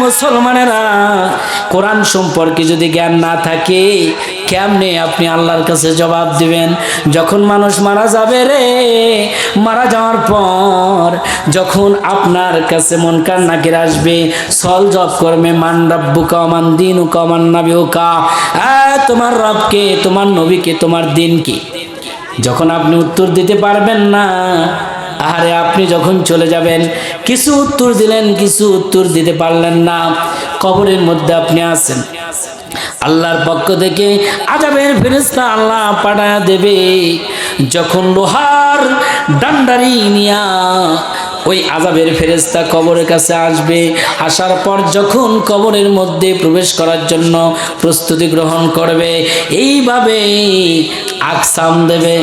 মুসলমানেরা, কোরআন সম্পর্কে যদি জ্ঞান না থাকে কেমনে আপনি আল্লাহর কাছে জবাব দিবেন? যখন মানুষ মারা যাবে রে, মারা যাওয়ার পর যখন আপনার কাছে মুনকার নাকির আসবে, সল জব করবে, মান রাব্বুকা মান দীনুকা মান নাবিয়ুকা, তোমার রবকে, তোমার নবীকে, তোমার দিন কি? যখন আপনি উত্তর দিতে পারবেন না, আরে আপনি যখন চলে যাবেন, কিছু উত্তর দিলেন, কিছু উত্তর দিতে পারলেন না, কবরের মধ্যে আপনি আছেন, আল্লাহর পক্ষ থেকে আযাবের ফেরেশতা আল্লাহ পাঠায়া দেবে। যখন লোহার ডান্ডারি নিয়া ওই আযাবের ফেরেশতা কবরের কাছে আসবে, আসার পর যখন কবরের মধ্যে প্রবেশ করার জন্য প্রস্তুতি গ্রহণ করবে, এইভাবে আকসাম দেবে।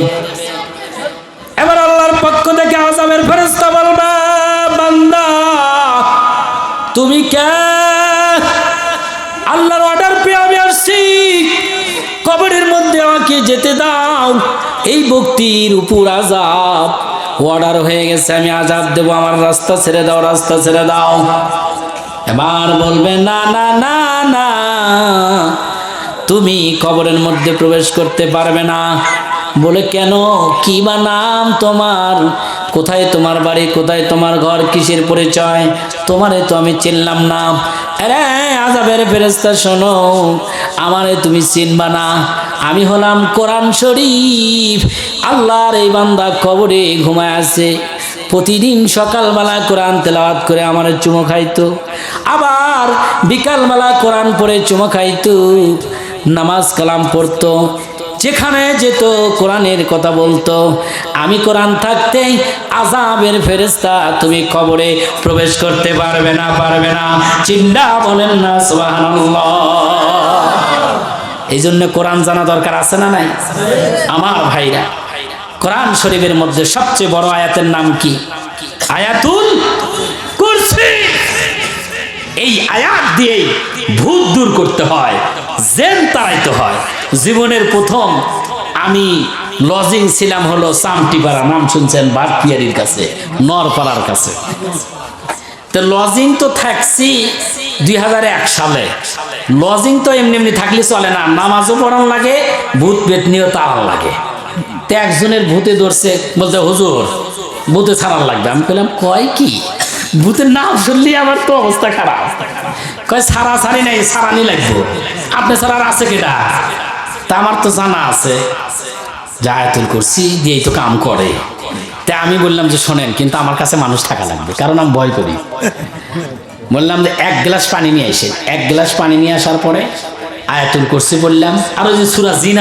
এবার আল্লাহর পক্ষ থেকে আযাবের ফেরেশতা বলবে, বান্দা তুমি কে? আল্লাহর অর্ডার পেয়ে আমি আসছি, কবরের মধ্যে আমাকে যেতে দাও। এই ব্যক্তির উপর আযাব অর্ডার হয়ে গেছে, আমি আযাব দেব, আমার রাস্তা ছেড়ে দাও, রাস্তা ছেড়ে দাও। এবার বলবে, না না না না, তুমি কবরের মধ্যে প্রবেশ করতে পারবে না। বলে, কেন? কি বা নাম তোমার? কোথায় তোমার বাড়ি? কোথায় তোমার ঘর? কিসের পরিচয়? তোমারে তো আমি চিনলাম না। আরে আযাবের ফেরেশতা শোনো, আমারে তুমি চিনবা না, আমি হলাম কোরআন শরীফ। আল্লাহর এই বান্দা কবরে ঘুমায় আছে, প্রতিদিন সকালবেলা কোরআন তেলাওয়াত করে আমারে চুমো খাইতো, আবার বিকালবেলা কোরআন পড়ে চুমো খাইতো, নামাজ কালাম পড়তো, যেখানে যেত কোরআনের কথা বলতো। আমি কোরআন থাকতেই আযাবের ফেরেশতা তুমি কবরে প্রবেশ করতে পারবে না, পারবে না। চিল্লা বলেন না সুবহানাল্লাহ। এই জন্য কোরআন জানা দরকার আছে না নাই? আমার ভাইরা, কোরআন শরীফের মধ্যে সবচেয়ে বড় আয়াতের নাম কি? আয়াতুল কুরসি। এই আয়াত দিয়ে ভূত দূর করতে হয়, জিন তাড়াইতে হয়। জীবনের প্রথম আমি লজিং ছিলাম হলো চামটিপাড়া, নাম শুনছেন, বাটপিয়ারির কাছে, নরপাড়ার কাছে। তো লজিং তো থাকছি 2001 সালে। লজিং তো এমনি এমনি থাকলে চলে না, নামাজও পড়ান লাগে, ভূত পেতনিও তাড়ান লাগে। তো একজনের ভূতে ধরছে, বলছে হুজুর ভূতে ছাড়ান লাগবে। আমি বললাম, কয় কি? ভূতের নাম শুনলি আমার তো অবস্থা খারাপ। কয় ছাড়া ছাড়ি নাই, ছাড়ানি লাগবো। আপনি ছাড়ার আছে কেটা? তা আমার তো জানা আছে, যা আয়াতুল কুরসি দিয়েই তো কাম করে। তাই আমি বললাম যে শোনেন, কিন্তু আমার কাছে মানুষ থাকা লাগবে, কারণ আমি ভয় করি। বললাম যে 1 গ্লাস পানি নিয়ে আসেন। 1 গ্লাস পানি নিয়ে আসার পরে আয়াতুল কুরসি বললাম, আর ওই যে সূরা জিন